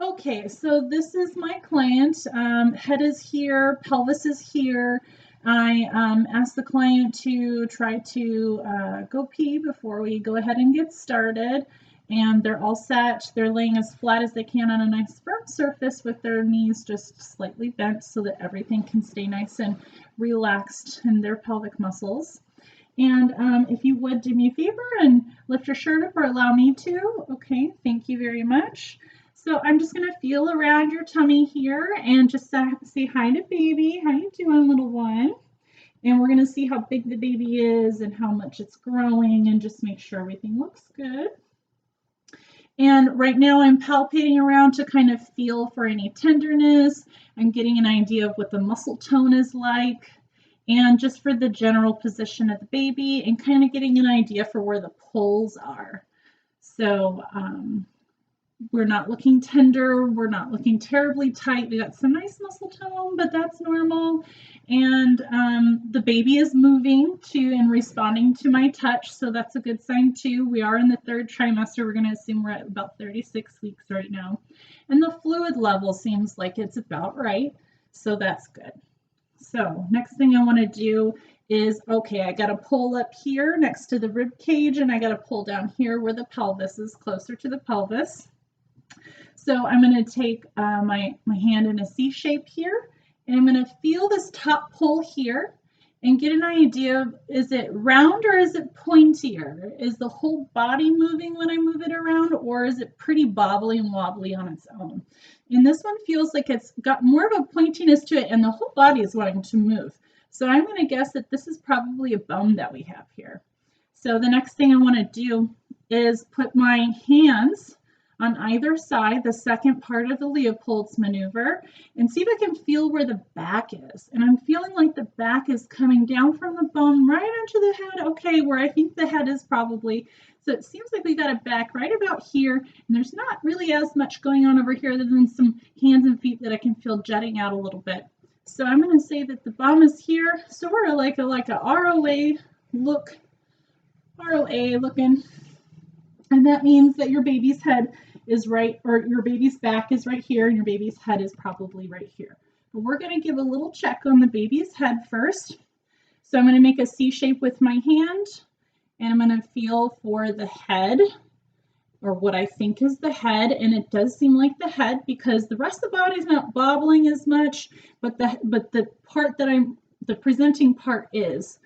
Okay, so this is my client. Head is here, pelvis is here. I asked the client to try to go pee before we go ahead and get started. And they're all set. They're laying as flat as they can on a nice firm surface with their knees just slightly bent so that everything can stay nice and relaxed in their pelvic muscles. And if you would do me a favor and lift your shirt up or allow me to. Okay, thank you very much. So I'm just going to feel around your tummy here and just say hi to baby. How you doing, little one? And we're going to see how big the baby is and how much it's growing and just make sure everything looks good. And right now I'm palpating around to kind of feel for any tenderness. I'm getting an idea of what the muscle tone is like. And just for the general position of the baby and kind of getting an idea for where the pulls are. So we're not looking tender, we're not looking terribly tight. We got some nice muscle tone, but that's normal. And the baby is moving to and responding to my touch, so that's a good sign too. We are in the third trimester. We're going to assume we're at about 36 weeks right now. And the fluid level seems like it's about right, so that's good. So next thing I want to do is, okay, I got to pull up here next to the rib cage, and I got to pull down here where the pelvis is, closer to the pelvis. So I'm going to take my hand in a C shape here, and I'm going to feel this top pull here and get an idea of, is it round or is it pointier? Is the whole body moving when I move it around, or is it pretty bobbly and wobbly on its own? And this one feels like it's got more of a pointiness to it, and the whole body is wanting to move. So I'm going to guess that this is probably a bone that we have here. So the next thing I want to do is put my hands on either side, the second part of the Leopold's maneuver, and see if I can feel where the back is. And I'm feeling like the back is coming down from the bone right onto the head, okay, where I think the head is probably. So it seems like we got a back right about here, and there's not really as much going on over here other than some hands and feet that I can feel jutting out a little bit. So I'm going to say that the bum is here, sort of like a ROA look, ROA looking. And that means that your baby's head is right, or your baby's back is right here, and your baby's head is probably right here. But we're going to give a little check on the baby's head first. So I'm going to make a C shape with my hand, and I'm going to feel for the head, or what I think is the head, and it does seem like the head because the rest of the body is not bobbling as much, but the part that the presenting part is.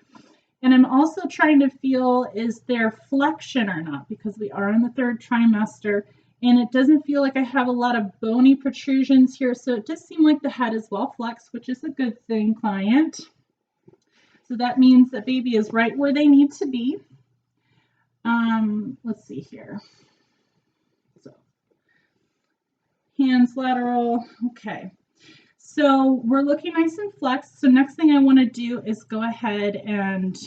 And I'm also trying to feel, is there flexion or not, because we are in the third trimester, and it doesn't feel like I have a lot of bony protrusions here, so it does seem like the head is well flexed, which is a good thing, client. So that means that baby is right where they need to be. Let's see here. So hands lateral, okay. So we're looking nice and flexed. So next thing I want to do is go ahead and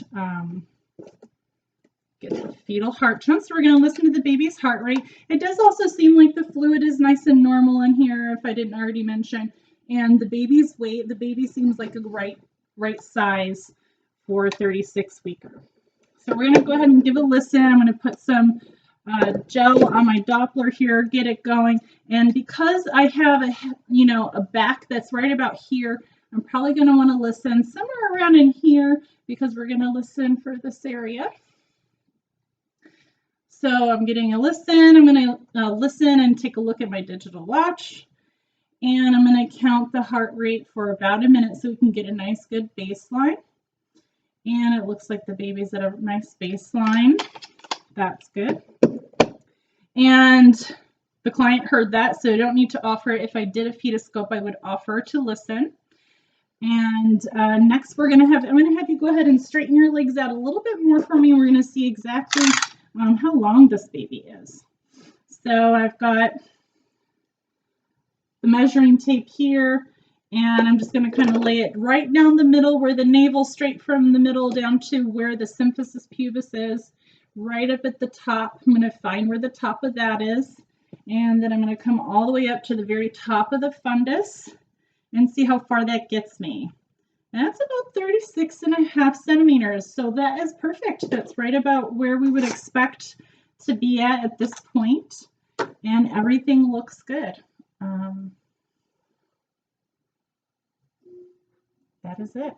get the fetal heart jump. So we're going to listen to the baby's heart rate. It does also seem like the fluid is nice and normal in here, if I didn't already mention. And the baby's weight, the baby seems like a right size for a 36-weeker. So we're going to go ahead and give a listen. I'm going to put some gel on my Doppler here, get it going. And because I have a back that's right about here, I'm probably going to want to listen somewhere around in here because we're going to listen for this area. So I'm getting a listen. I'm going to listen and take a look at my digital watch. And I'm going to count the heart rate for about a minute so we can get a nice good baseline. And it looks like the baby's at a nice baseline. That's good. And the client heard that, so I don't need to offer it. If I did a fetoscope, I would offer to listen. And next I'm going to have you go ahead and straighten your legs out a little bit more for me. We're going to see exactly how long this baby is. So I've got the measuring tape here, and I'm just going to kind of lay it right down the middle where the navel, straight from the middle down to where the symphysis pubis is. Right up at the top. I'm going to find where the top of that is, and then I'm going to come all the way up to the very top of the fundus and see how far that gets me. That's about 36.5 centimeters, so that is perfect. That's right about where we would expect to be at this point, and everything looks good. um, that is it.